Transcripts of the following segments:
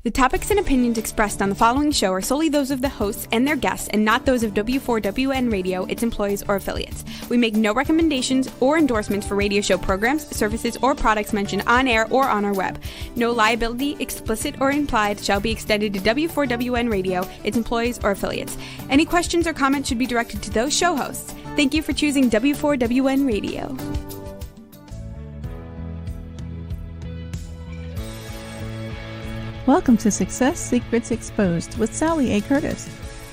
The topics and opinions expressed on the following show are solely those of the hosts and their guests and not those of W4WN Radio, its employees, or affiliates. We make no recommendations or endorsements for radio show programs, services, or products mentioned on air or on our web. No liability, explicit or implied, shall be extended to W4WN Radio, its employees, or affiliates. Any questions or comments should be directed to those show hosts. Thank you for choosing W4WN Radio. Welcome to Success Secrets Exposed with Sally A. Curtis,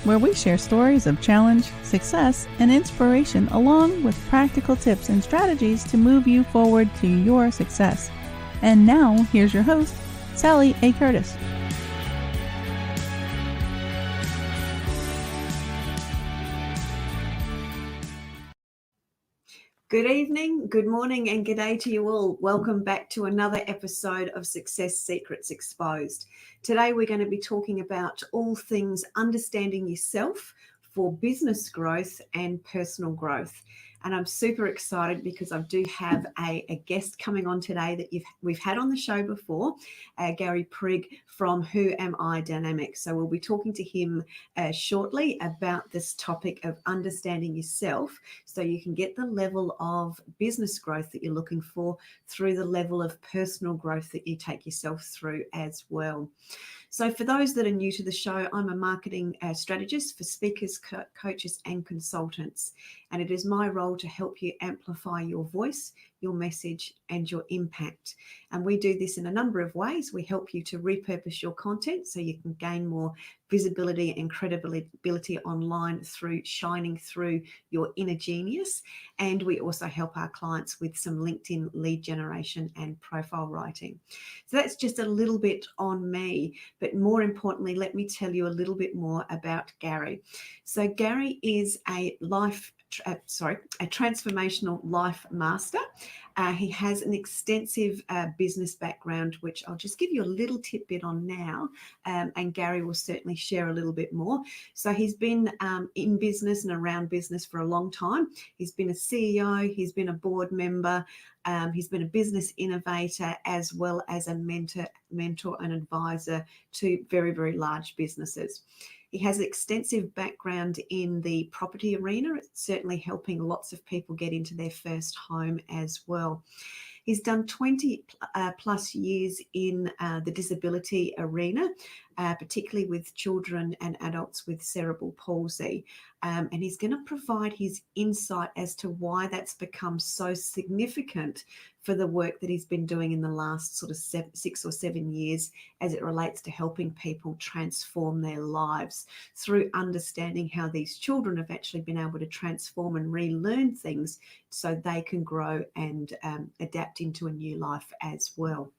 where we share stories of challenge, success, and inspiration along with practical tips and strategies to move you forward to your success. And now, here's your host, Sally A. Curtis. Good evening, good morning, and good day to you all. Welcome back to another episode of Success Secrets Exposed. Today we're going to be talking about all things understanding yourself for business growth and personal growth. And I'm super excited because I do have a guest coming on today that we've had on the show before, Garry Prigg from Who Am I Dynamics. So we'll be talking to him shortly about this topic of understanding yourself so you can get the level of business growth that you're looking for through the level of personal growth that you take yourself through as well. So for those that are new to the show, I'm a marketing strategist for speakers, coaches and consultants. And it is my role to help you amplify your voice, your message and your impact. And we do this in a number of ways. We help you to repurpose your content so you can gain more visibility and credibility online through shining through your inner genius. And we also help our clients with some LinkedIn lead generation and profile writing. So that's just a little bit on me, but more importantly, let me tell you a little bit more about Garry. So Garry is a transformational life master. He has an extensive business background, which I'll just give you a little tidbit on now, and Garry will certainly share a little bit more. So he's been in business and around business for a long time. He's been a CEO, he's been a board member, he's been a business innovator, as well as a mentor and advisor to very, very large businesses. He has extensive background in the property arena. It's certainly helping lots of people get into their first home as well. He's done 20 plus years in the disability arena, particularly with children and adults with cerebral palsy. And he's going to provide his insight as to why that's become so significant for the work that he's been doing in the last sort of 6 or 7 years as it relates to helping people transform their lives through understanding how these children have actually been able to transform and relearn things so they can grow and adapt into a new life as well.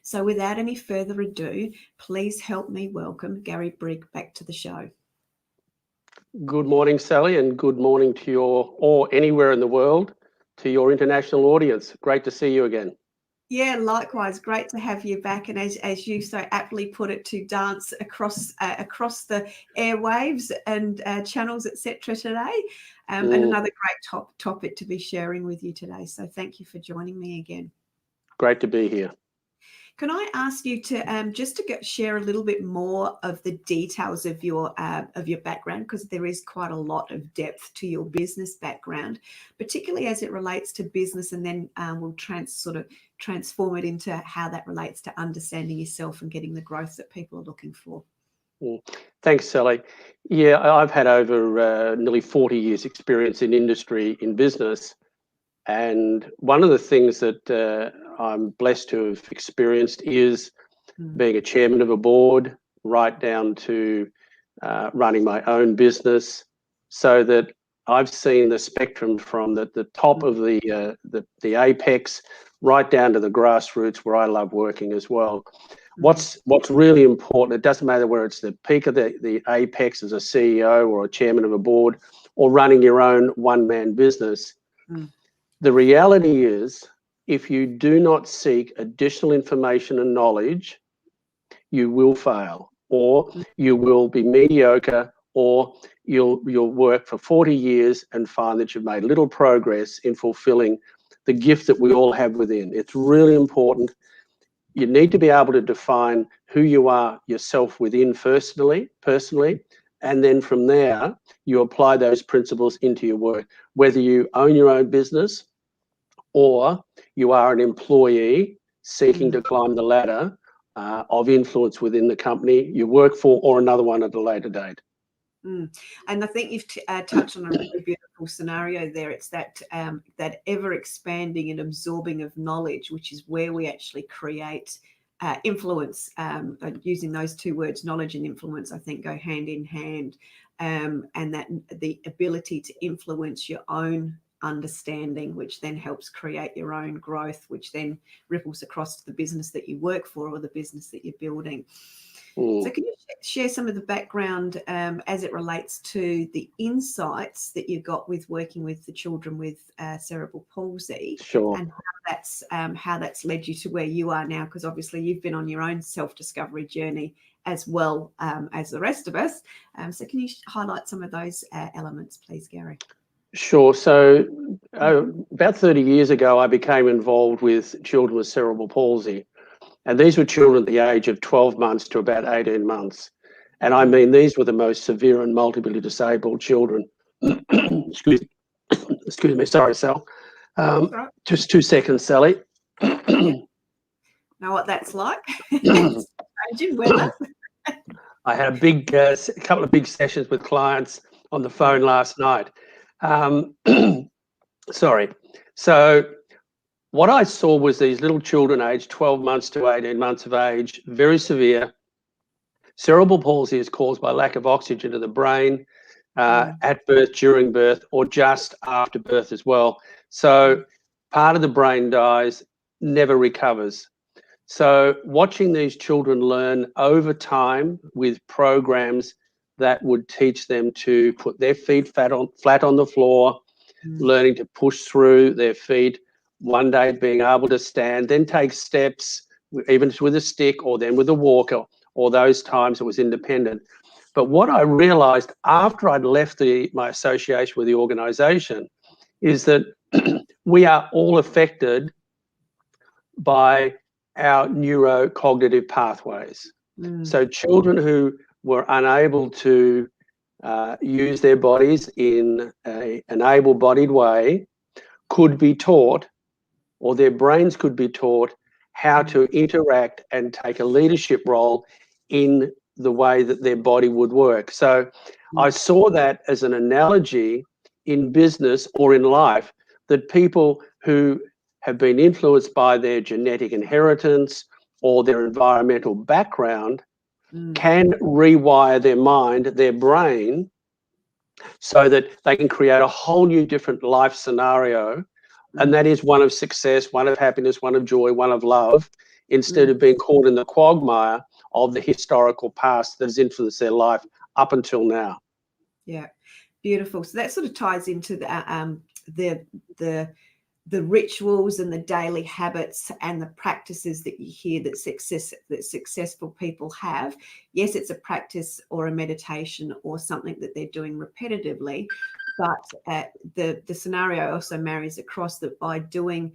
So without any further ado, please help me welcome Garry Prigg back to the show. Good morning, Sally, and good morning to or anywhere in the world, to your international audience. Great to see you again. Yeah, likewise. Great to have you back. And as you so aptly put it, to dance across the airwaves and channels, etc. today. And another great topic to be sharing with you today. So thank you for joining me again. Great to be here. Can I ask you to share a little bit more of the details of your background, because there is quite a lot of depth to your business background, particularly as it relates to business, and then we'll transform it into how that relates to understanding yourself and getting the growth that people are looking for. Thanks, Sally. Yeah, I've had over nearly 40 years experience in industry, in business. And one of the things that I'm blessed to have experienced is being a chairman of a board, right down to running my own business, so that I've seen the spectrum from the top of the apex right down to the grassroots, where I love working as well. What's really important, it doesn't matter whether it's the peak of the apex as a CEO or a chairman of a board or running your own one-man business. The reality is, if you do not seek additional information and knowledge, you will fail, or you will be mediocre, or you'll work for 40 years and find that you've made little progress in fulfilling the gift that we all have within. It's really important you need to be able to define who you are yourself within personally, and then from there, you apply those principles into your work. Whether you own your own business or you are an employee seeking to climb the ladder of influence within the company you work for, or another one at a later date. And I think you've touched on a really beautiful scenario there. It's that that ever expanding and absorbing of knowledge, which is where we actually create influence. Using those two words, knowledge and influence, I think go hand in hand. And that the ability to influence your own understanding, which then helps create your own growth, which then ripples across to the business that you work for or the business that you're building. So can you share some of the background as it relates to the insights that you got with working with the children with cerebral palsy? Sure. And how that's led you to where you are now? Because obviously you've been on your own self-discovery journey as well as the rest of us. So can you highlight some of those elements, please, Garry? Sure. So about 30 years ago, I became involved with children with cerebral palsy. And these were children at the age of 12 months to about 18 months. And I mean, these were the most severe and multiply disabled children. Excuse me. Sorry, Sal. Just 2 seconds, Sally. Know what that's like? Changing weather. I had a couple of big sessions with clients on the phone last night. Sorry. So what I saw was these little children aged 12 months to 18 months of age, very severe. Cerebral palsy is caused by lack of oxygen to the brain at birth, during birth, or just after birth as well. So part of the brain dies, never recovers. So watching these children learn over time with programs that would teach them to put their feet flat on the floor, learning to push through their feet, one day being able to stand, then take steps, even with a stick or then with a walker, or those times it was independent. But what I realized after I'd left my association with the organization is that we are all affected by our neurocognitive pathways. So children who were unable to use their bodies in an able-bodied way could be taught, or their brains could be taught, how to interact and take a leadership role in the way that their body would work. So I saw that as an analogy in business or in life, that people who have been influenced by their genetic inheritance or their environmental background can rewire their mind, their brain, so that they can create a whole new different life scenario. And that is one of success, one of happiness, one of joy, one of love, instead of being caught in the quagmire of the historical past that has influenced their life up until now. Yeah, beautiful. So that sort of ties into the rituals and the daily habits and the practices that you hear that successful people have. Yes, it's a practice or a meditation or something that they're doing repetitively, but the scenario also marries across that by doing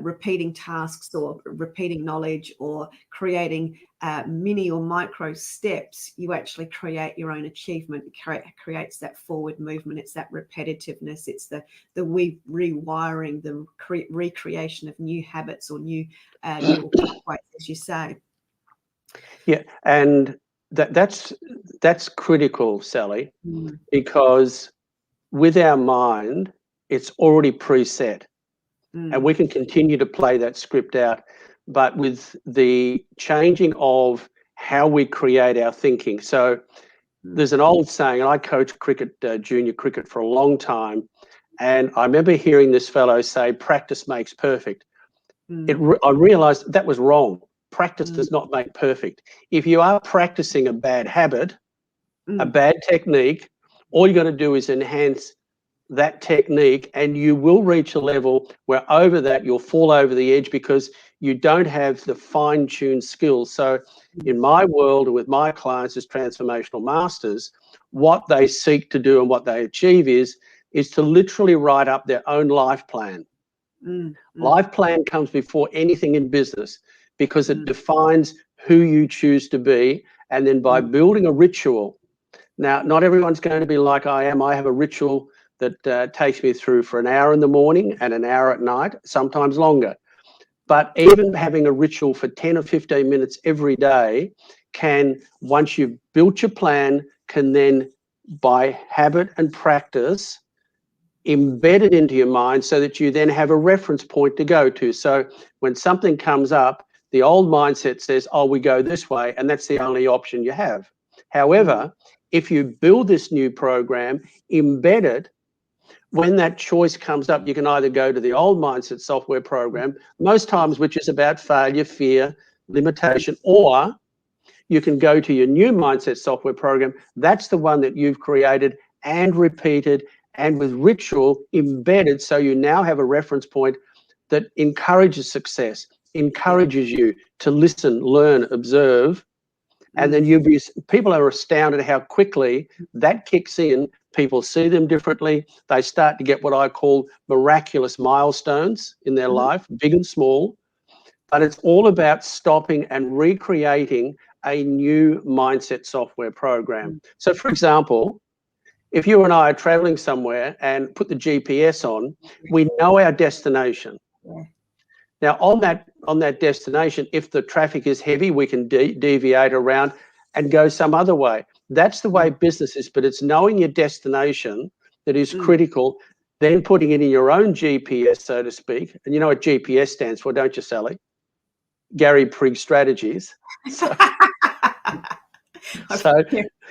repeating tasks or repeating knowledge or creating mini or micro steps, you actually create your own achievement. It creates that forward movement. It's that repetitiveness. It's the rewiring, the recreation of new habits or new neural pathways, as you say. Yeah, and that's critical, Sally, because with our mind, it's already preset. And we can continue to play that script out. But with the changing of how we create our thinking. So there's an old saying, and I coached cricket, junior cricket for a long time. And I remember hearing this fellow say, practice makes perfect. I realized that was wrong. Practice does not make perfect. If you are practicing a bad habit, a bad technique, all you got to do is enhance that technique, and you will reach a level where over that you'll fall over the edge because you don't have the fine-tuned skills. So in my world and with my clients as transformational masters, what they seek to do and what they achieve is to literally write up their own life plan. Life plan comes before anything in business, because it defines who you choose to be. And then by building a ritual, now, not everyone's going to be like I am. I have a ritual that takes me through for an hour in the morning and an hour at night, sometimes longer. But even having a ritual for 10 or 15 minutes every day can, once you've built your plan, can then, by habit and practice, embed it into your mind so that you then have a reference point to go to. So when something comes up, the old mindset says, oh, we go this way, and that's the only option you have. However, if you build this new program, embed it, when that choice comes up, you can either go to the old mindset software program, most times, which is about failure, fear, limitation, or you can go to your new mindset software program. That's the one that you've created and repeated and with ritual embedded. So you now have a reference point that encourages success, encourages you to listen, learn, observe. And then people are astounded how quickly that kicks in. People see them differently. They start to get what I call miraculous milestones in their life, big and small. But it's all about stopping and recreating a new mindset software program. So, for example, if you and I are traveling somewhere and put the GPS on, we know our destination. Now, on that destination, if the traffic is heavy, we can deviate around and go some other way. That's the way business is, but it's knowing your destination that is critical, then putting it in your own GPS, so to speak. And you know what GPS stands for, don't you, Sally? Garry Prigg strategies. So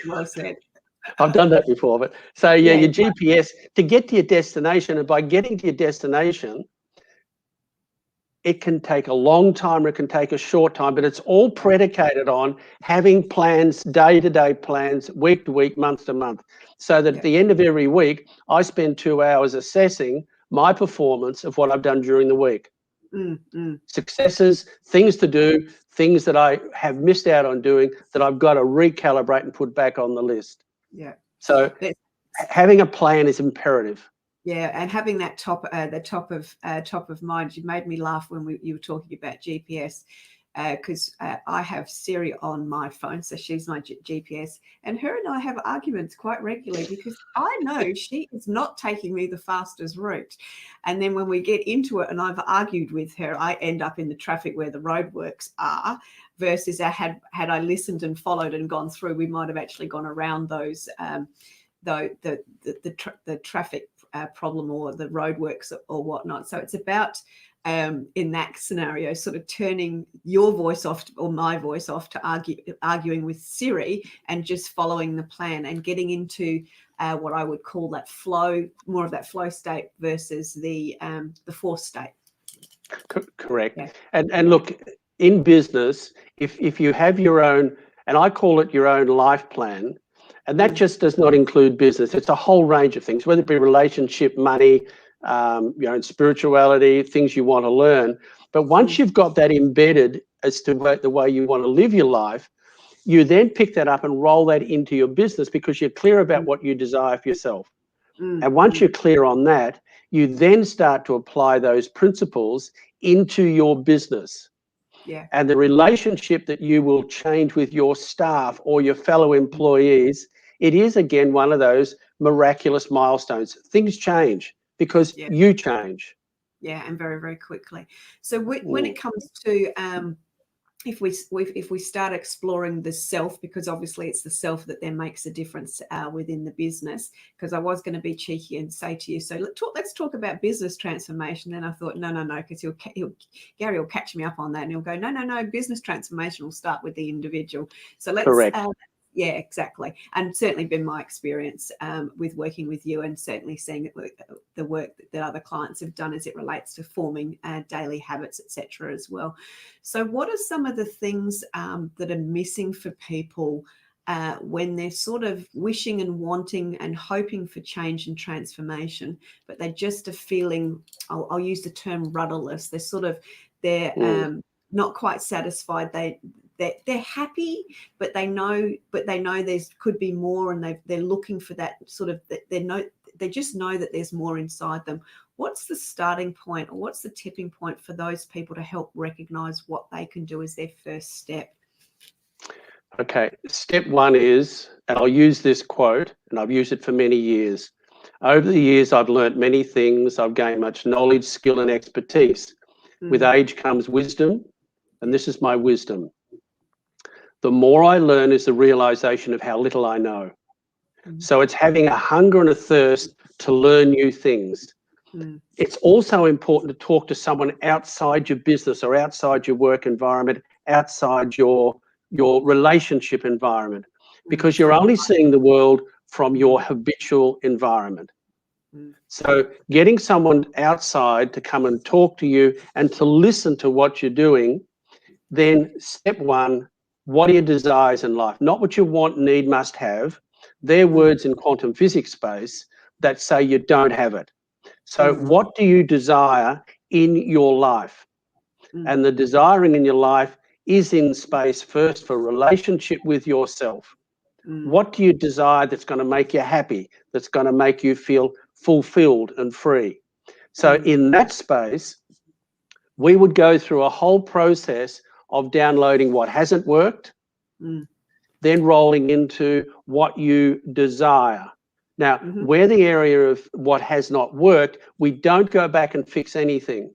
well said. I've done that before, but so your GPS to get to your destination, and by getting to your destination, it can take a long time or it can take a short time, but it's all predicated on having plans, day-to-day plans, week to week, month to month, so that at the end of every week, I spend 2 hours assessing my performance of what I've done during the week. Successes, things to do, things that I have missed out on doing that I've got to recalibrate and put back on the list. So having a plan is imperative. Yeah, and having that top of mind. You made me laugh when you were talking about GPS, because I have Siri on my phone, so she's my GPS, and her and I have arguments quite regularly because I know she is not taking me the fastest route, and then when we get into it and I've argued with her, I end up in the traffic where the roadworks are. Versus had I listened and followed and gone through, we might have actually gone around those the traffic problem or the roadworks or whatnot. So it's about in that scenario, sort of turning your voice off or my voice off to arguing with Siri and just following the plan and getting into what I would call that flow, more of that flow state versus the force state. Correct. Yeah. And look, in business, if you have your own, and I call it your own life plan, and that just does not include business. It's a whole range of things, whether it be relationship, money, spirituality, things you want to learn. But once you've got that embedded as to the way you want to live your life, you then pick that up and roll that into your business because you're clear about what you desire for yourself. And once you're clear on that, you then start to apply those principles into your business. Yeah. And the relationship that you will change with your staff or your fellow employees, it is, again, one of those miraculous milestones. Things change because you change. Yeah, and very, very quickly. So when it comes to if we start exploring the self, because obviously it's the self that then makes a difference within the business, because I was going to be cheeky and say to you, so let's talk about business transformation. Then I thought, no, because Garry will catch me up on that and he'll go, no, business transformation will start with the individual. So let's correct. Yeah, exactly. And certainly been my experience with working with you and certainly seeing the work that other clients have done as it relates to forming daily habits, etc. as well. So what are some of the things that are missing for people when they're sort of wishing and wanting and hoping for change and transformation, but they just are feeling, I'll use the term rudderless. They're not quite satisfied. They're happy, but they know there could be more, and they're looking for that sort of. They just know that there's more inside them. what's the starting point, or what's the tipping point for those people to help recognize what they can do as their first step? Okay, step one is, and I'll use this quote, and I've used it for many years. Over the years, I've learnt many things. I've gained much knowledge, skill, and expertise. With age comes wisdom, and this is my wisdom. The more I learn is the realization of how little I know. So it's having a hunger and a thirst to learn new things. It's also important to talk to someone outside your business or outside your work environment, outside your relationship environment, because you're only seeing the world from your habitual environment. So getting someone outside to come and talk to you and to listen to what you're doing, then step one, what are your desires in life? Not what you want, need, must have. They're words in quantum physics space that say you don't have it. So what do you desire in your life? And the desiring in your life is in space first for relationship with yourself. What do you desire that's going to make you happy, that's going to make you feel fulfilled and free? So in that space, we would go through a whole process of downloading what hasn't worked, then rolling into what you desire. Now, where the area of what has not worked, we don't go back and fix anything.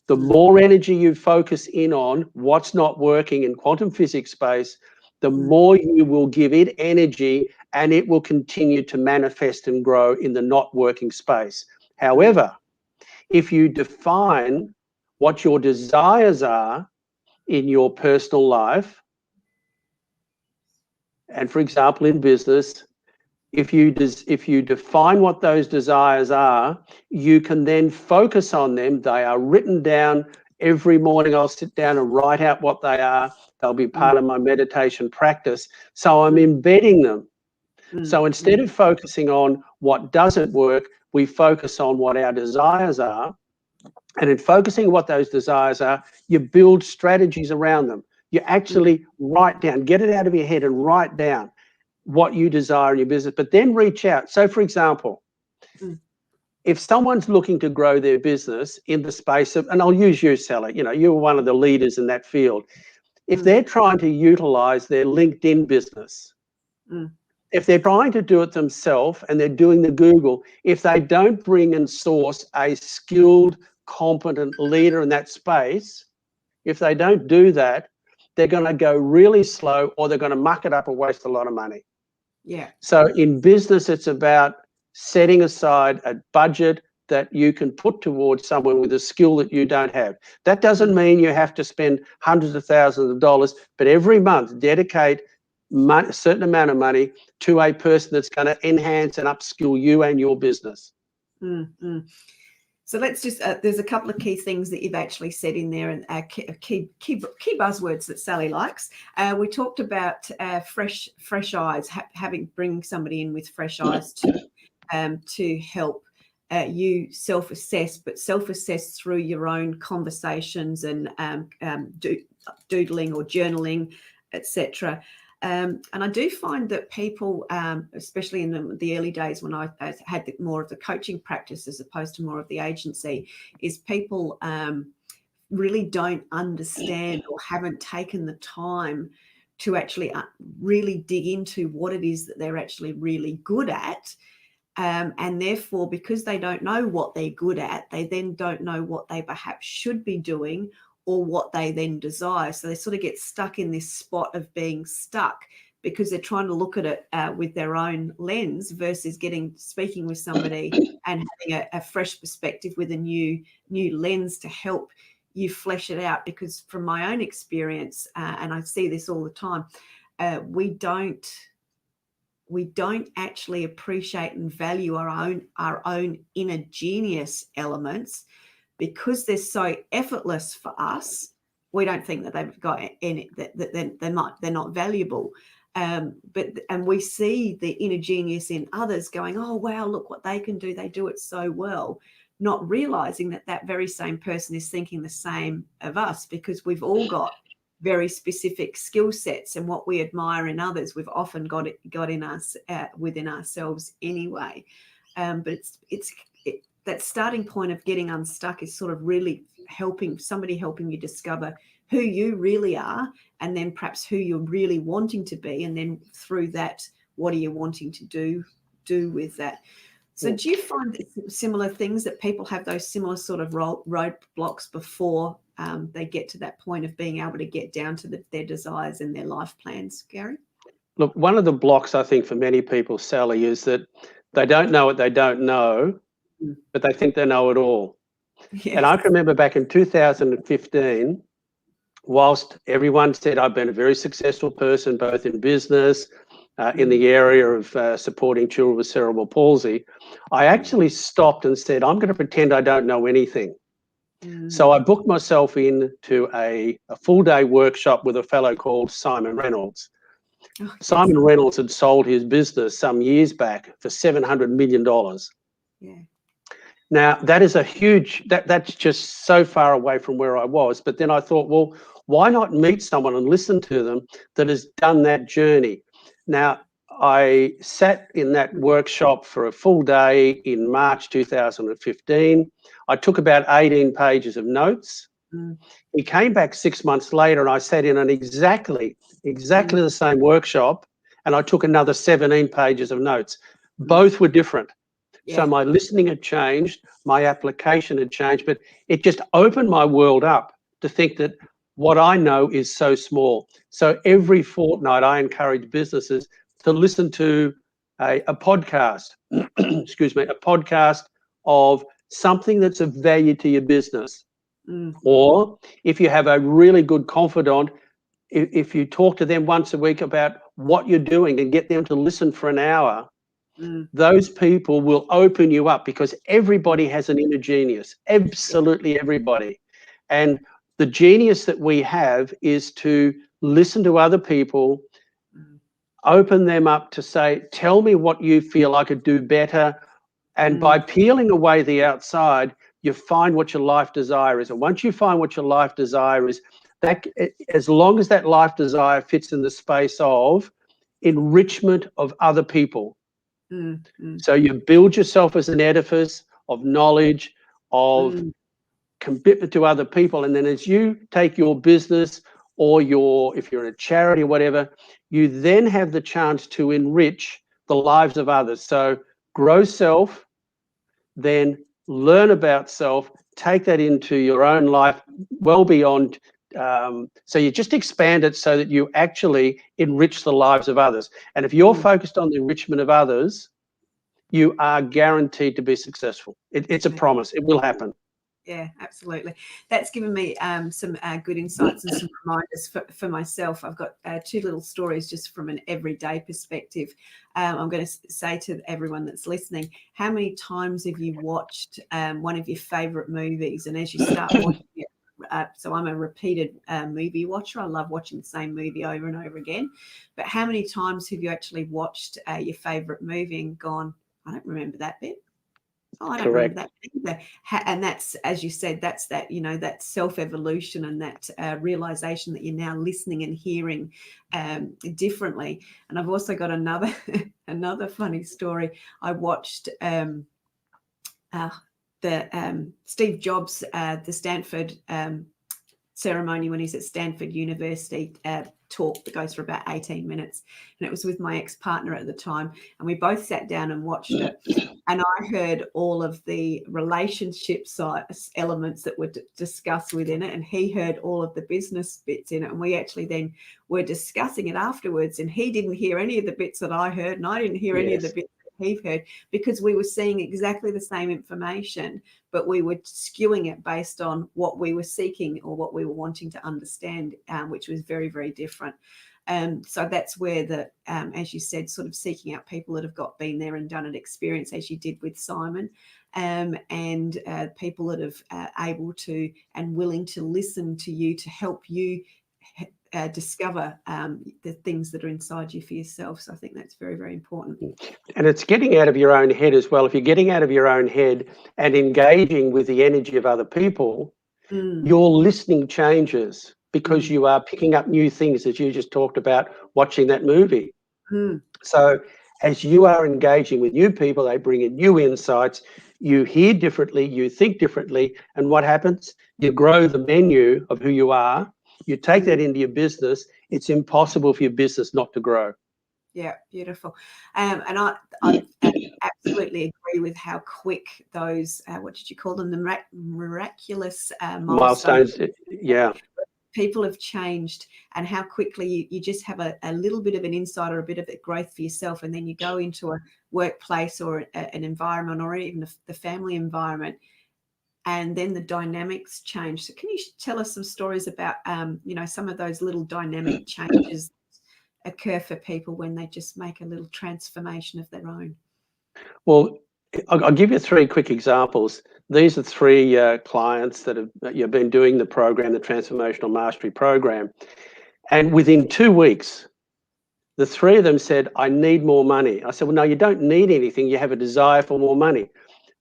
The more energy you focus in on what's not working in quantum physics space, the more you will give it energy, and it will continue to manifest and grow in the not working space. However, if you define what your desires are in your personal life, and for example, in business, if you define what those desires are, you can then focus on them. They are written down every morning. I'll sit down and write out what they are. They'll be part of my meditation practice. So I'm embedding them. So instead of focusing on what doesn't work, we focus on what our desires are. And in focusing on what those desires are, you build strategies around them. You actually write down, get it out of your head and write down what you desire in your business, but then reach out. So for example, if someone's looking to grow their business in the space of, and I'll use you, Sally, you know, you're one of the leaders in that field. If they're trying to utilize their LinkedIn business, if they're trying to do it themselves and they're doing the Google, if they don't bring and source a skilled, competent leader in that space, if they don't do that, they're going to go really slow, or they're going to muck it up and waste a lot of money. Yeah. So in business, it's about setting aside a budget that you can put towards someone with a skill that you don't have. That doesn't mean you have to spend hundreds of thousands of dollars, but every month dedicate a certain amount of money to a person that's going to enhance and upskill you and your business. So let's just, there's a couple of key things that you've actually said in there, and key buzzwords that Sally likes. We talked about fresh eyes, bringing somebody in with fresh eyes to help you self-assess, but self-assess through your own conversations and doodling or journaling, etc. And I do find that people, especially in the early days when I had more of the coaching practice as opposed to more of the agency, is people really don't understand or haven't taken the time to actually really dig into what it is that they're actually really good at. And therefore, because they don't know what they're good at, they then don't know what they perhaps should be doing or what they then desire. So they sort of get stuck in this spot of being stuck because they're trying to look at it with their own lens versus speaking with somebody and having a fresh perspective with a new lens to help you flesh it out. Because from my own experience, and I see this all the time, we don't actually appreciate and value our own inner genius elements. Because they're so effortless for us, we don't think that they've got any, that they're not valuable. And we see the inner genius in others going, oh, wow, look what they can do. They do it so well, not realizing that very same person is thinking the same of us, because we've all got very specific skill sets, and what we admire in others, we've often got in us within ourselves anyway. But that starting point of getting unstuck is sort of really helping you discover who you really are, and then perhaps who you're really wanting to be, and then through that, what are you wanting to do with that. So do you find similar things, that people have those similar sort of roadblocks before they get to that point of being able to get down to their desires and their life plans, Garry? Look, one of the blocks I think for many people, Sally, is that they don't know what they don't know, but they think they know it all. Yes. And I can remember back in 2015, whilst everyone said I've been a very successful person, both in business, in the area of supporting children with cerebral palsy, I actually stopped and said, I'm going to pretend I don't know anything. So I booked myself into a full-day workshop with a fellow called Simon Reynolds. Simon Reynolds had sold his business some years back for $700 million. Yeah. Now, that is a huge, that's just so far away from where I was. But then I thought, well, why not meet someone and listen to them that has done that journey? Now, I sat in that workshop for a full day in March 2015. I took about 18 pages of notes. He came back 6 months later, and I sat in on exactly the same workshop, and I took another 17 pages of notes. Both were different. Yeah. So my listening had changed, my application had changed, but it just opened my world up to think that what I know is so small. So every fortnight I encourage businesses to listen to a podcast, excuse me, a podcast of something that's of value to your business. Or if you have a really good confidant, if you talk to them once a week about what you're doing and get them to listen for an hour, those people will open you up, because everybody has an inner genius, absolutely everybody. And the genius that we have is to listen to other people, open them up to say, tell me what you feel I could do better. And by peeling away the outside, you find what your life desire is. And once you find what your life desire is, that as long as that life desire fits in the space of enrichment of other people. So you build yourself as an edifice of knowledge, of commitment to other people. And then as you take your business or if you're in a charity or whatever, you then have the chance to enrich the lives of others. So grow self, then learn about self, take that into your own life well beyond. So you just expand it so that you actually enrich the lives of others. And if you're focused on the enrichment of others, you are guaranteed to be successful. It's a promise. It will happen. Yeah, absolutely. That's given me some good insights and some reminders for myself. I've got two little stories just from an everyday perspective. I'm going to say to everyone that's listening, how many times have you watched one of your favourite movies? And as you start watching it, so I'm a repeated movie watcher. I love watching the same movie over and over again. But how many times have you actually watched your favourite movie and gone, I don't remember that bit. Oh, I don't remember that either. And that's, as you said, that's that, that self-evolution and that realization that you're now listening and hearing differently. And I've also got another funny story. I watched the Steve Jobs, the Stanford ceremony when he's at Stanford University, talk that goes for about 18 minutes. And it was with my ex-partner at the time. And we both sat down and watched it. And I heard all of the relationship elements that were discussed within it. And he heard all of the business bits in it. And we actually then were discussing it afterwards. And he didn't hear any of the bits that I heard. And I didn't hear any of the bits that he heard, because we were seeing exactly the same information, but we were skewing it based on what we were seeking or what we were wanting to understand, which was very, very different. So that's where as you said, sort of seeking out people that have been there and done an experience, as you did with Simon, and people that have able to and willing to listen to you to help you discover the things that are inside you for yourself. So I think that's very, very important. And it's getting out of your own head as well. If you're getting out of your own head and engaging with the energy of other people, your listening changes, because you are picking up new things, as you just talked about watching that movie. So as you are engaging with new people, they bring in new insights, You hear differently, you think differently, and what happens? You grow the menu of who you are. You take that into your business. It's impossible for your business not to grow. Yeah, beautiful. And I absolutely agree with how quick those, what did you call them? The miraculous milestones. Yeah. People have changed, and how quickly you just have a little bit of an insight or a bit of a growth for yourself, and then you go into a workplace or an environment or even the family environment, and then the dynamics change. So can you tell us some stories about, some of those little dynamic changes occur for people when they just make a little transformation of their own? Well, I'll give you 3 quick examples. These are 3 clients that have been doing the program, the Transformational Mastery program. And within 2 weeks, the 3 of them said, I need more money. I said, well, no, you don't need anything. You have a desire for more money.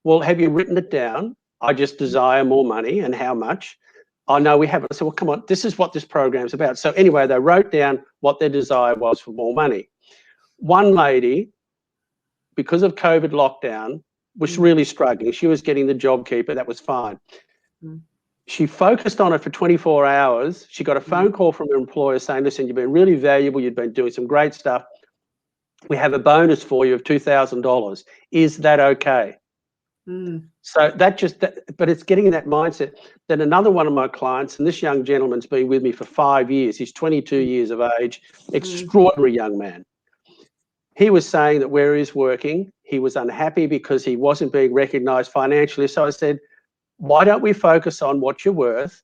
Well, have you written it down? I just desire more money. And how much? Oh, no, we haven't. I said, well, come on, this is what this program's about. So anyway, they wrote down what their desire was for more money. One lady, because of COVID lockdown, was really struggling. She was getting the JobKeeper. That was fine. She focused on it for 24 hours. She got a phone call from her employer saying, listen, you've been really valuable. You've been doing some great stuff. We have a bonus for you of $2,000. Is that okay? So but it's getting in that mindset. Then another one of my clients, and this young gentleman's been with me for 5 years. He's 22 years of age, extraordinary young man. He was saying that where he's working, he was unhappy because he wasn't being recognized financially. So I said, why don't we focus on what you're worth?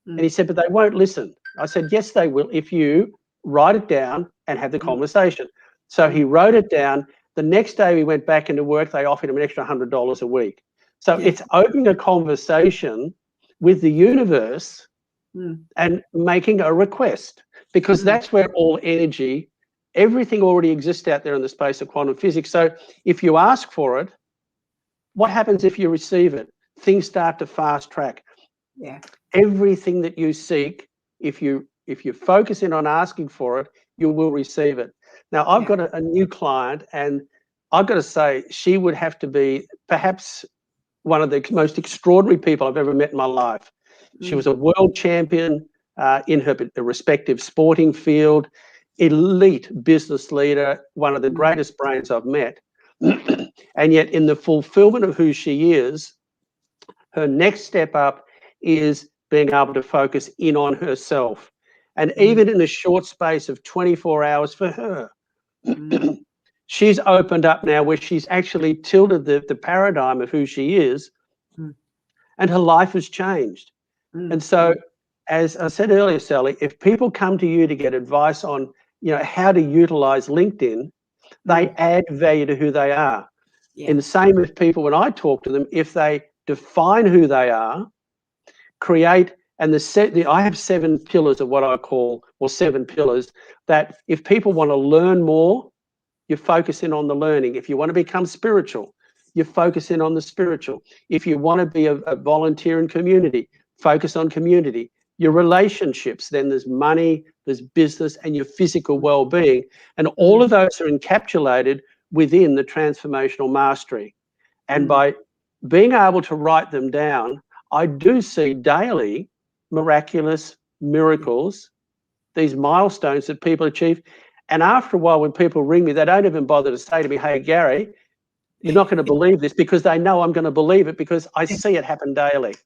And he said, but they won't listen. I said, yes, they will if you write it down and have the conversation. So he wrote it down. The next day we went back into work, they offered him an extra $100 a week. So it's opening a conversation with the universe and making a request, because that's where all energy, everything already exists out there in the space of quantum physics. So if you ask for it, what happens if you receive it? Things start to fast track. Yeah. Everything that you seek, if you focus in on asking for it, you will receive it. Now, I've got a new client, and I've got to say, she would have to be perhaps one of the most extraordinary people I've ever met in my life. She was a world champion in her respective sporting field, elite business leader, one of the greatest brains I've met. And yet in the fulfillment of who she is, her next step up is being able to focus in on herself. And even in a short space of 24 hours for her, she's opened up now where she's actually tilted the paradigm of who she is, and her life has changed. And so, as I said earlier, Sally, if people come to you to get advice on, how to utilize LinkedIn, they add value to who they are. And the same with people, when I talk to them, if they define who they are, create, and I have 7 pillars of what I call, or 7 pillars, that if people want to learn more, you focus in on the learning. If you want to become spiritual, you focus in on the spiritual. If you want to be a volunteer in community, focus on community. Your relationships, then there's money, there's business, and your physical well-being. And all of those are encapsulated within the transformational mastery. And by being able to write them down, I do see daily miraculous miracles, these milestones that people achieve. And after a while, when people ring me, they don't even bother to say to me, hey, Garry, you're not going to believe this, because they know I'm going to believe it because I see it happen daily.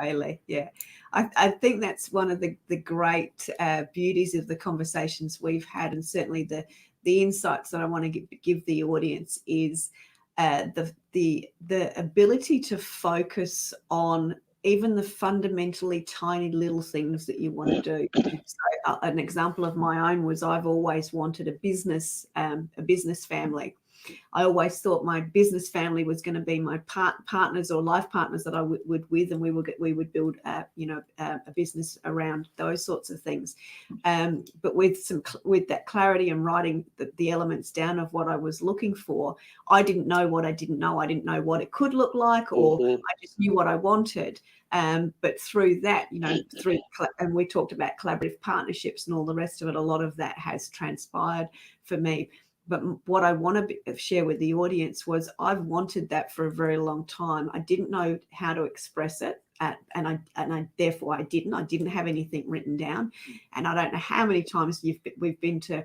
Daily, yeah. I think that's one of the great beauties of the conversations we've had, and certainly the insights that I want to give the audience is the ability to focus on even the fundamentally tiny little things that you want to do. So an example of my own was I've always wanted a business family. I always thought my business family was going to be my partners or life partners that I would with, and we would build a business around those sorts of things. But with that clarity and writing the elements down of what I was looking for, I didn't know what I didn't know. I didn't know what it could look like, or I just knew what I wanted. But through that, and we talked about collaborative partnerships and all the rest of it, a lot of that has transpired for me. But what I want to share with the audience was I've wanted that for a very long time. I didn't know how to express it, and I therefore I didn't have anything written down. And I don't know how many times we've been to,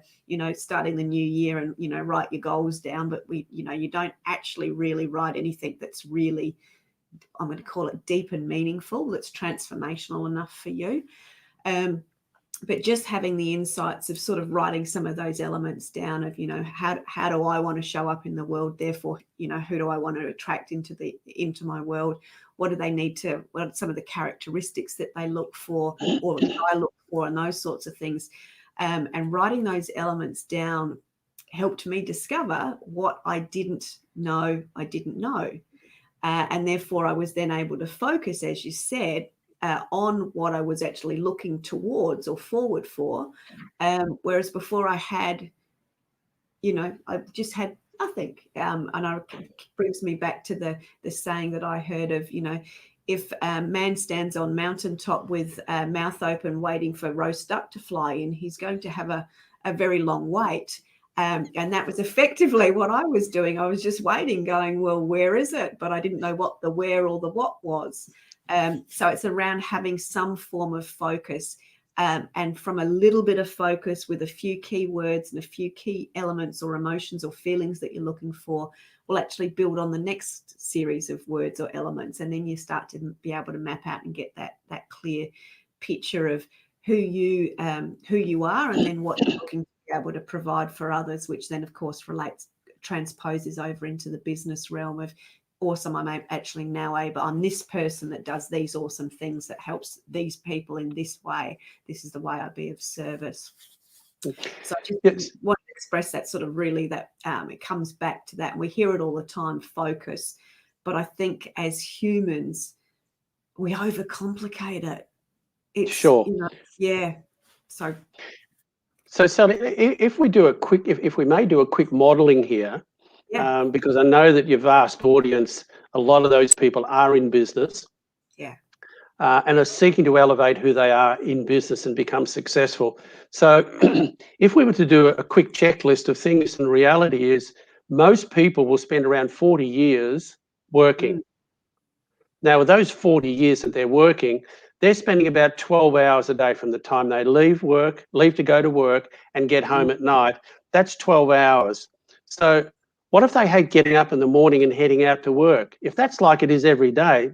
starting the new year and, write your goals down, but you don't actually really write anything that's really, I'm going to call it deep and meaningful, that's transformational enough for you. But just having the insights of sort of writing some of those elements down of, how do I want to show up in the world? Therefore, who do I want to attract into my world? What do they need to, what are some of the characteristics that they look for or that I look for, and those sorts of things. And writing those elements down helped me discover what I didn't know. And therefore I was then able to focus, as you said, on what I was actually looking towards or forward for. Whereas before I had, I just had nothing. And it brings me back to the saying that I heard of, if a man stands on mountaintop with mouth open waiting for roast duck to fly in, he's going to have a very long wait. And that was effectively what I was doing. I was just waiting, going, well, where is it? But I didn't know what the where or the what was. So it's around having some form of focus, and from a little bit of focus with a few key words and a few key elements or emotions or feelings that you're looking for will actually build on the next series of words or elements. And then you start to be able to map out and get that clear picture of who you are, and then what you're looking to be able to provide for others, which then, of course, transposes over into the business realm of, awesome, I'm actually now I'm this person that does these awesome things that helps these people in this way. This is the way I be of service. So I just want to express that sort of really that it comes back to that. We hear it all the time, focus. But I think as humans, we overcomplicate it. It's, sure. Yeah. So Sally, if we do if we may do a quick modelling here. Yeah. Because I know that your vast audience, a lot of those people are in business, and are seeking to elevate who they are in business and become successful. So if we were to do a quick checklist of things, and reality is most people will spend around 40 years working. Now, with those 40 years that they're working, they're spending about 12 hours a day from the time they leave to go to work and get home at night. That's 12 hours. So what if they hate getting up in the morning and heading out to work? If that's like it is every day,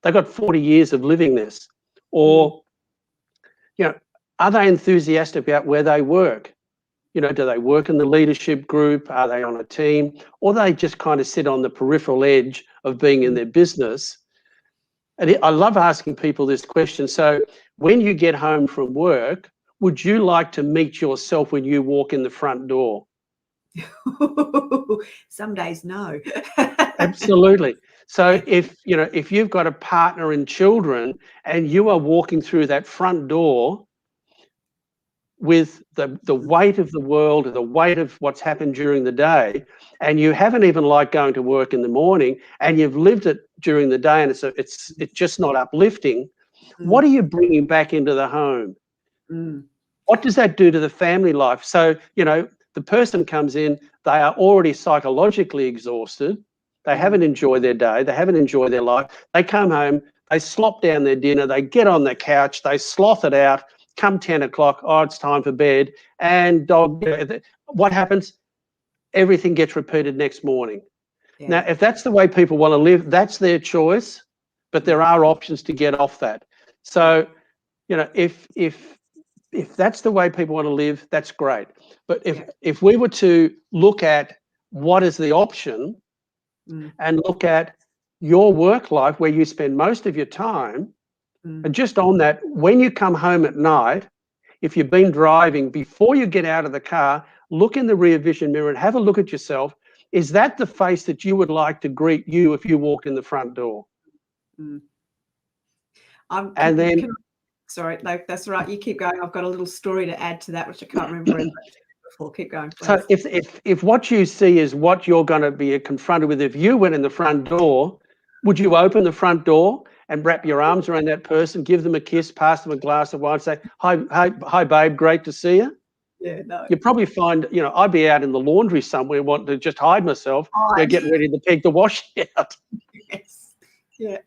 they've got 40 years of living this. Or, are they enthusiastic about where they work? Do they work in the leadership group? Are they on a team? Or they just kind of sit on the peripheral edge of being in their business? And I love asking people this question. So when you get home from work, would you like to meet yourself when you walk in the front door? Some days no. Absolutely. So if you've got a partner and children and you are walking through that front door with the weight of the world, the weight of what's happened during the day, and you haven't even liked going to work in the morning, and you've lived it during the day, and it's just not uplifting, what are you bringing back into the home? What does that do to the family life? So, the person comes in, they are already psychologically exhausted. They haven't enjoyed their day. They haven't enjoyed their life. They come home, they slop down their dinner, they get on the couch, they sloth it out. Come 10 o'clock, it's time for bed. And what happens? Everything gets repeated next morning. Yeah. Now, if that's the way people want to live, that's their choice. But there are options to get off that. So, if that's the way people want to live, that's great. But if we were to look at what is the option and look at your work life where you spend most of your time, and just on that, when you come home at night, if you've been driving, before you get out of the car, look in the rear vision mirror and have a look at yourself. Is that the face that you would like to greet you if you walked in the front door? Sorry, no, that's right. You keep going. I've got a little story to add to that, which I can't remember before. Keep going, please. So if what you see is what you're going to be confronted with, if you went in the front door, would you open the front door and wrap your arms around that person, give them a kiss, pass them a glass of wine, say, hi, babe, great to see you? Yeah, no. You probably find, I'd be out in the laundry somewhere wanting to just hide myself, getting ready to peg the wash out. Yes. Yeah.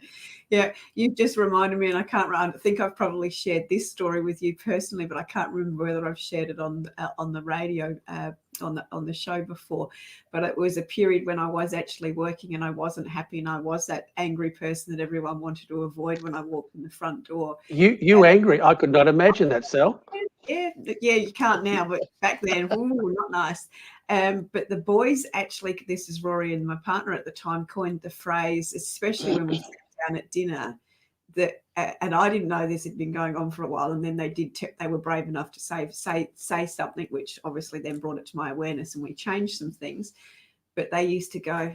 Yeah, you've just reminded me, and I think I've probably shared this story with you personally, but I can't remember whether I've shared it on the radio, on the show before. But it was a period when I was actually working and I wasn't happy, and I was that angry person that everyone wanted to avoid when I walked in the front door. You angry? I could not imagine that, Sal. Yeah, you can't now, but back then, not nice. But the boys actually, this is Rory and my partner at the time, coined the phrase, especially when we sat down at dinner, that and I didn't know this had been going on for a while, and then they were brave enough to say something, which obviously then brought it to my awareness, and we changed some things. But they used to go,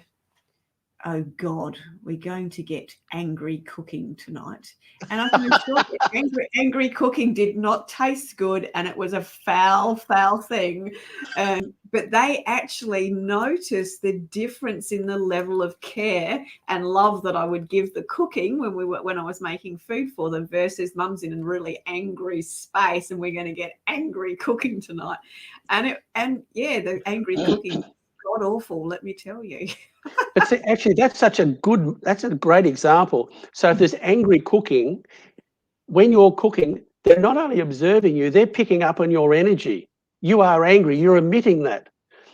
"Oh God, we're going to get angry cooking tonight." And I can assure you, angry cooking did not taste good, and it was a foul thing. But they actually noticed the difference in the level of care and love that I would give the cooking when I was making food for them, versus Mum's in a really angry space and we're going to get angry cooking tonight. The angry cooking, god awful, let me tell you. But see, actually, that's a great example. So if there's angry cooking, when you're cooking, they're not only observing you, they're picking up on your energy. You are angry, you're emitting that.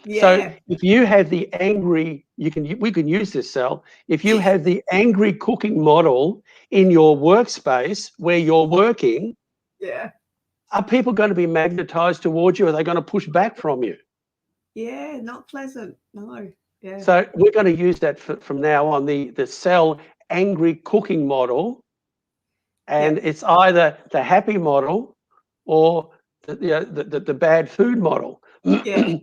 Yeah. So if you have the angry, we can use this, Sal. If you have the angry cooking model in your workspace where you're working, are people going to be magnetized towards you? Or are they going to push back from you? Yeah, not pleasant. No. Yeah. So we're going to use that from now on, the Sal angry cooking model, and it's either the happy model or the bad food model. Yeah.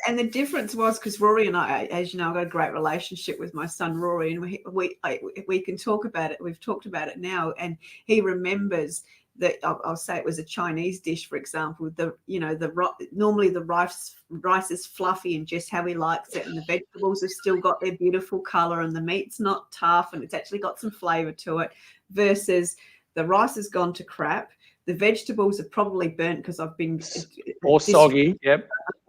And the difference was, because Rory and I, as you know, I've got a great relationship with my son Rory, and we can talk about it. We've talked about it now, and he remembers that. I'll say it was a Chinese dish, for example. Normally the rice is fluffy and just how he likes it, and the vegetables have still got their beautiful color, and the meat's not tough, and it's actually got some flavor to it. Versus the rice has gone to crap. The vegetables are probably burnt because I've been soggy, or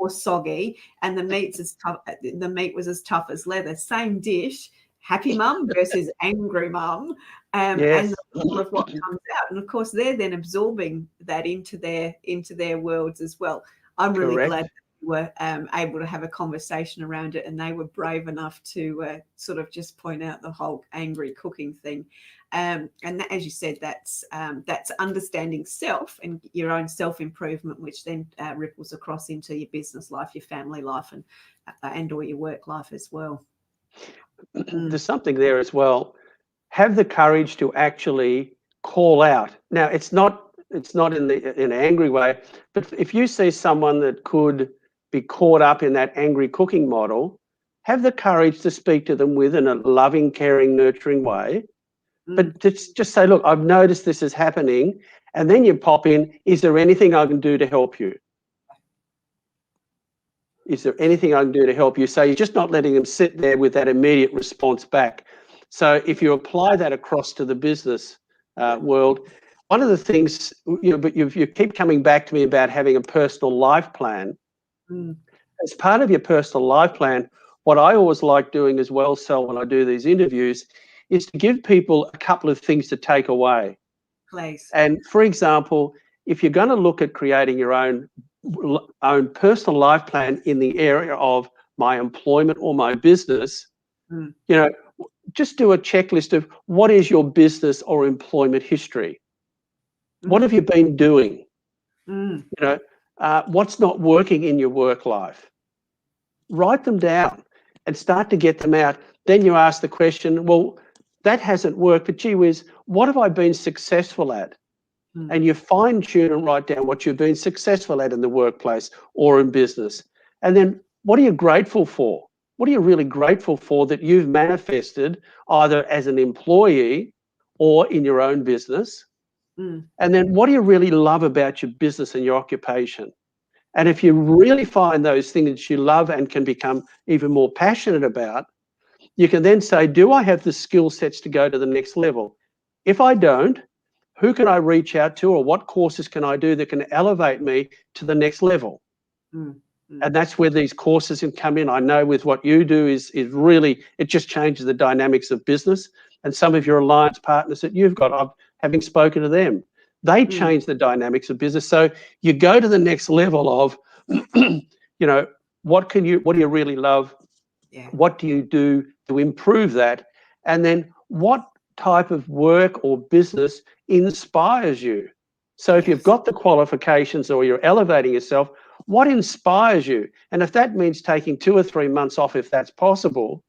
soggy, and the meat was as tough as leather. Same dish, happy mum versus angry mum, and all of what comes out. And of course, they're then absorbing that into their worlds as well. I'm really glad that we were able to have a conversation around it, and they were brave enough to sort of just point out the whole angry cooking thing. And that, as you said, that's understanding self and your own self-improvement, which then ripples across into your business life, your family life, and or your work life as well. There's something there as well. Have the courage to actually call out. Now, it's not in an angry way, but if you see someone that could be caught up in that angry cooking model, have the courage to speak to them in a loving, caring, nurturing way. But just say, look, I've noticed this is happening. And then you pop in, is there anything I can do to help you? Is there anything I can do to help you? So you're just not letting them sit there with that immediate response back. So if you apply that across to the business world, one of the things, but you keep coming back to me about having a personal life plan. As part of your personal life plan, what I always like doing as well, Sal, when I do these interviews, is to give people a couple of things to take away. Please. And for example, if you're going to look at creating your own personal life plan in the area of my employment or my business, just do a checklist of what is your business or employment history. What have you been doing? What's not working in your work life? Write them down and start to get them out. Then you ask the question, well, that hasn't worked, but gee whiz, what have I been successful at? And you fine tune and write down what you've been successful at in the workplace or in business. And then what are you grateful for? What are you really grateful for that you've manifested either as an employee or in your own business? And then what do you really love about your business and your occupation? And if you really find those things that you love and can become even more passionate about, you can then say, do I have the skill sets to go to the next level? If I don't, who can I reach out to, or what courses can I do that can elevate me to the next level? Mm. And that's where these courses can come in. I know with what you do is really, it just changes the dynamics of business. And some of your alliance partners that you've got, having spoken to them, they change the dynamics of business. So you go to the next level of, what do you really love? Yeah. What do you do to improve that? And then what type of work or business inspires you? So if you've got the qualifications or you're elevating yourself, what inspires you? And if that means taking 2 or 3 months off, if that's possible,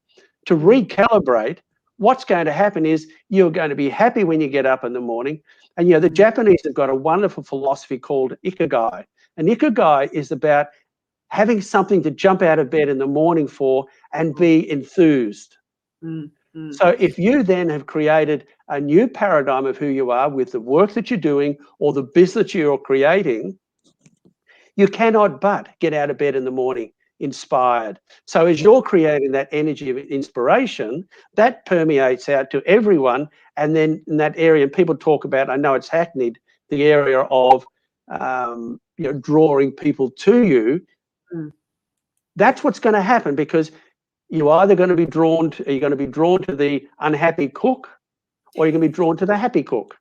to recalibrate, what's going to happen is you're going to be happy when you get up in the morning. And, the Japanese have got a wonderful philosophy called ikigai. And ikigai is about having something to jump out of bed in the morning for and be enthused. So if you then have created a new paradigm of who you are with the work that you're doing or the business you're creating, you cannot but get out of bed in the morning inspired. So as you're creating that energy of inspiration, that permeates out to everyone. And then in that area, and people talk about, I know it's hackneyed, the area of drawing people to you. That's what's going to happen, because you're either going to be drawn to the unhappy cook, or you're going to be drawn to the happy cook.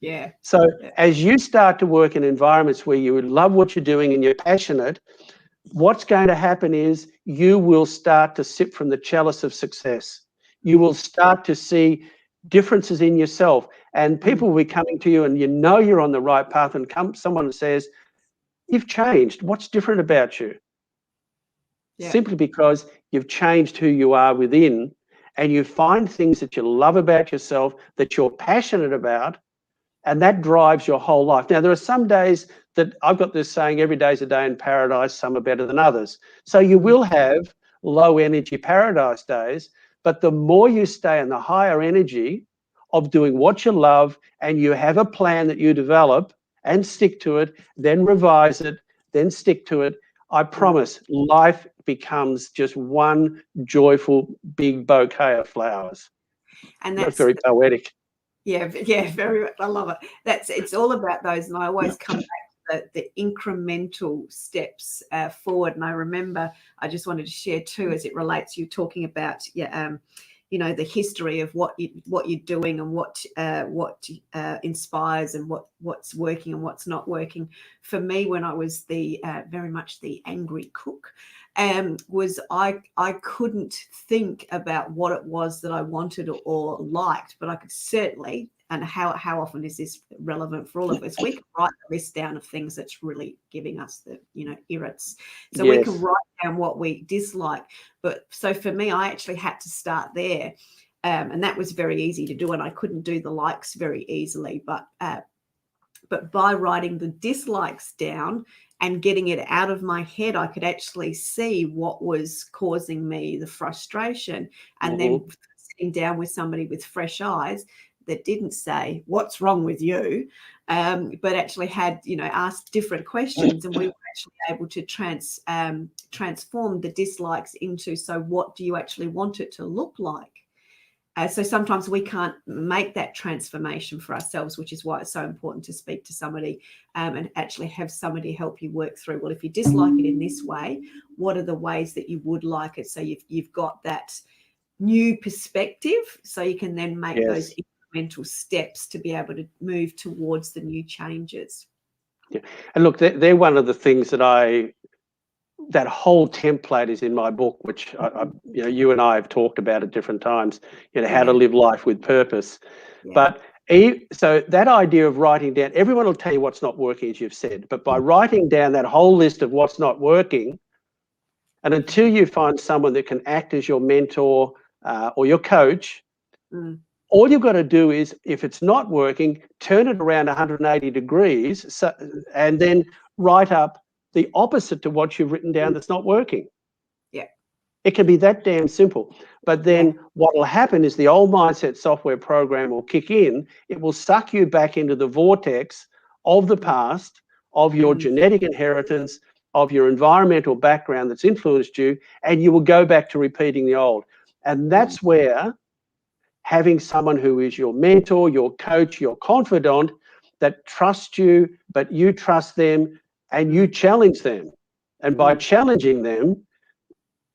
Yeah. So as you start to work in environments where you love what you're doing and you're passionate, what's going to happen is you will start to sip from the chalice of success. You will start to see differences in yourself, and people will be coming to you, and you're on the right path, and someone says, you've changed. What's different about you? Yeah. Simply because you've changed who you are within, and you find things that you love about yourself, that you're passionate about, and that drives your whole life. Now, there are some days that I've got this saying, every day's a day in paradise, some are better than others. So you will have low energy paradise days, but the more you stay in the higher energy of doing what you love, and you have a plan that you develop and stick to it, then revise it, then stick to it, I promise life becomes just one joyful big bouquet of flowers. And that's very poetic. Yeah, very much. I love it. It's all about those, and I always come back to the incremental steps forward. And I remember, I just wanted to share too, as it relates, you talking about the history of what you're doing, and what inspires, and what's working and what's not working. For me, when I was very much the angry cook, was I couldn't think about what it was that I wanted or liked, but I could certainly, and how often is this relevant for all of us? We can write the list down of things that's really giving us the irrits. So we can write down what we dislike. But so for me, I actually had to start there, and that was very easy to do, and I couldn't do the likes very easily. But by writing the dislikes down and getting it out of my head, I could actually see what was causing me the frustration. And then sitting down with somebody with fresh eyes that didn't say, what's wrong with you? But actually had, asked different questions, and we were actually able to transform the dislikes into, so what do you actually want it to look like? So sometimes we can't make that transformation for ourselves, which is why it's so important to speak to somebody and actually have somebody help you work through, well, if you dislike it in this way, what are the ways that you would like it? So you've got that new perspective, so you can then make those incremental steps to be able to move towards the new changes. Yeah. And look, they're one of the things that whole template is in my book, which you and I have talked about at different times, how to live life with purpose. But so that idea of writing down, everyone will tell you what's not working, as you've said, but by writing down that whole list of what's not working, and until you find someone that can act as your mentor or your coach, all you've got to do is, if it's not working, turn it around 180 degrees and then write up the opposite to what you've written down that's not working. Yeah. It can be that damn simple. But then what will happen is the old mindset software program will kick in. It will suck you back into the vortex of the past, of your genetic inheritance, of your environmental background that's influenced you, and you will go back to repeating the old. And that's where having someone who is your mentor, your coach, your confidant, that trusts you, but you trust them, and you challenge them. And by challenging them,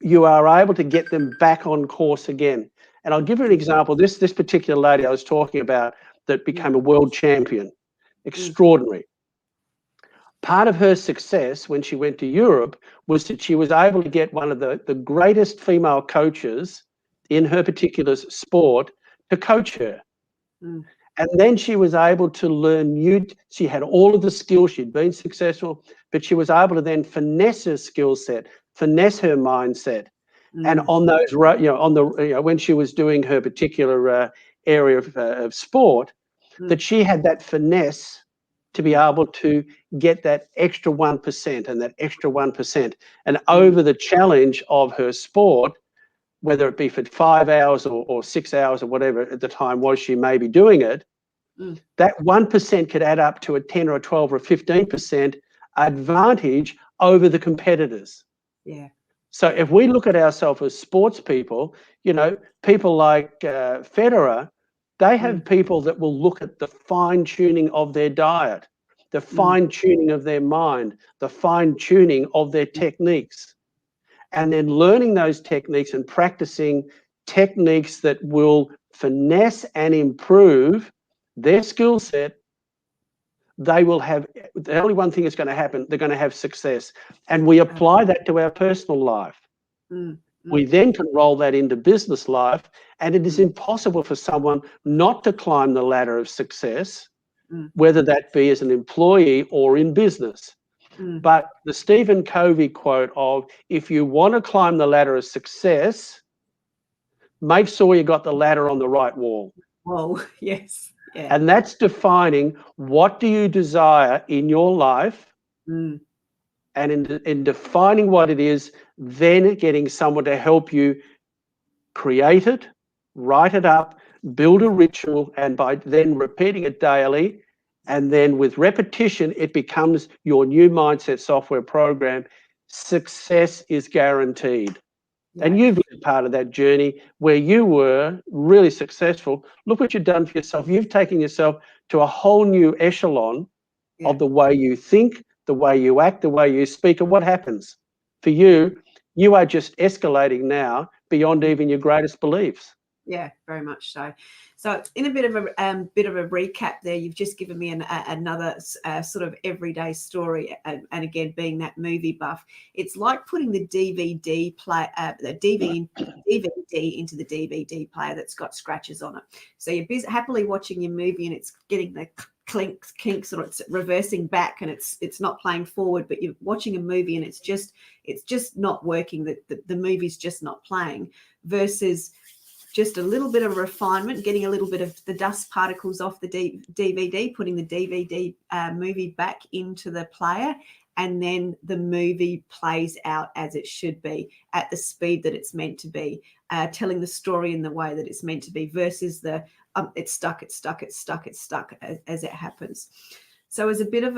you are able to get them back on course again. And I'll give you an example. This particular lady I was talking about that became a world champion, extraordinary. Part of her success when she went to Europe was that she was able to get one of the greatest female coaches in her particular sport to coach her. And then she was able to learn she had all of the skills, she'd been successful, but she was able to then finesse her skill set, finesse her mindset. And on those, when she was doing her particular area of sport, that she had that finesse to be able to get that extra 1% and that extra 1%. And over the challenge of her sport, whether it be for 5 hours or 6 hours or whatever at the time was she may be doing it, that 1% could add up to a 10 or a 12 or a 15% advantage over the competitors. Yeah. So if we look at ourselves as sports people, people like Federer, they have people that will look at the fine tuning of their diet, the fine tuning of their mind, the fine tuning of their techniques, and then learning those techniques and practicing techniques that will finesse and improve their skill set. They will have, the only one thing that's going to happen, they're going to have success. And we apply that to our personal life. We then can roll that into business life, and it is impossible for someone not to climb the ladder of success, whether that be as an employee or in business. But the Stephen Covey quote of, if you want to climb the ladder of success, make sure you got the ladder on the right wall. Whoa, yes. Yeah. And that's defining what do you desire in your life, and in defining what it is, then getting someone to help you create it, write it up, build a ritual, and by then repeating it daily, and then with repetition, it becomes your new mindset software program. Success is guaranteed. Yeah. And you've been part of that journey where you were really successful. Look what you've done for yourself. You've taken yourself to a whole new echelon of the way you think, the way you act, the way you speak. And what happens? For you, you are just escalating now beyond even your greatest beliefs. Yeah, very much so. So in a bit of a recap there, you've just given me another sort of everyday story, and again, being that movie buff, it's like putting the DVD into the DVD player that's got scratches on it. So you're happily watching your movie and it's getting the kinks, or it's reversing back and it's not playing forward, but you're watching a movie and it's just not working. The movie's just not playing, versus just a little bit of refinement, getting a little bit of the dust particles off the DVD, putting the DVD movie back into the player, and then the movie plays out as it should be, at the speed that it's meant to be, telling the story in the way that it's meant to be, versus the it's stuck as it happens. So as a bit of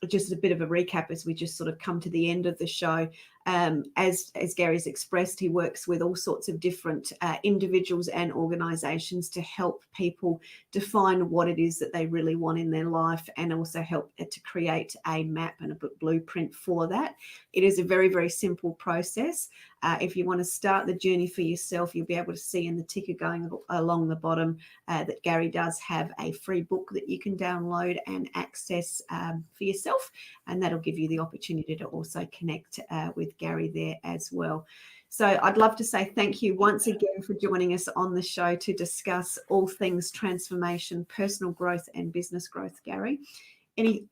just a bit of a recap as we just sort of come to the end of the show. As Gary's expressed, he works with all sorts of different individuals and organisations to help people define what it is that they really want in their life, and also help to create a map and a blueprint for that. It is a very, very simple process. If you want to start the journey for yourself, you'll be able to see in the ticker going along the bottom that Garry does have a free book that you can download and access for yourself, and that'll give you the opportunity to also connect with Garry there as well. So I'd love to say thank you once again for joining us on the show to discuss all things transformation, personal growth and business growth, Garry. Any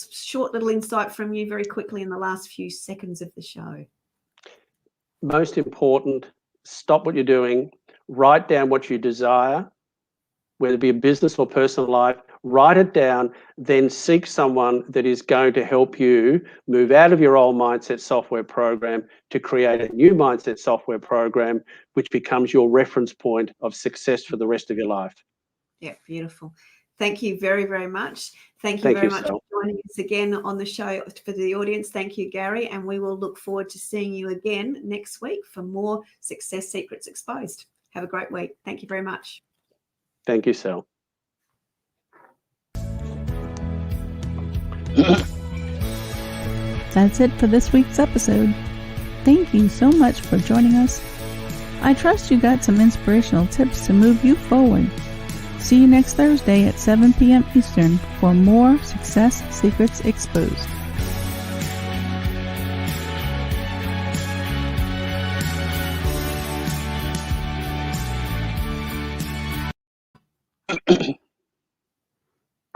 short little insight from you very quickly in the last few seconds of the show? Most important, stop what you're doing, write down what you desire, whether it be a business or personal life, write it down, then seek someone that is going to help you move out of your old mindset software program to create a new mindset software program, which becomes your reference point of success for the rest of your life. Yeah, beautiful. Thank you very, very much. Thank you very much for joining us again on the show. For the audience, thank you, Garry, and we will look forward to seeing you again next week for more Success Secrets Exposed. Have a great week. Thank you very much. Thank you, Sal. That's it for this week's episode. Thank you so much for joining us. I trust you got some inspirational tips to move you forward. See you next Thursday at 7 p.m. Eastern for more Success Secrets Exposed.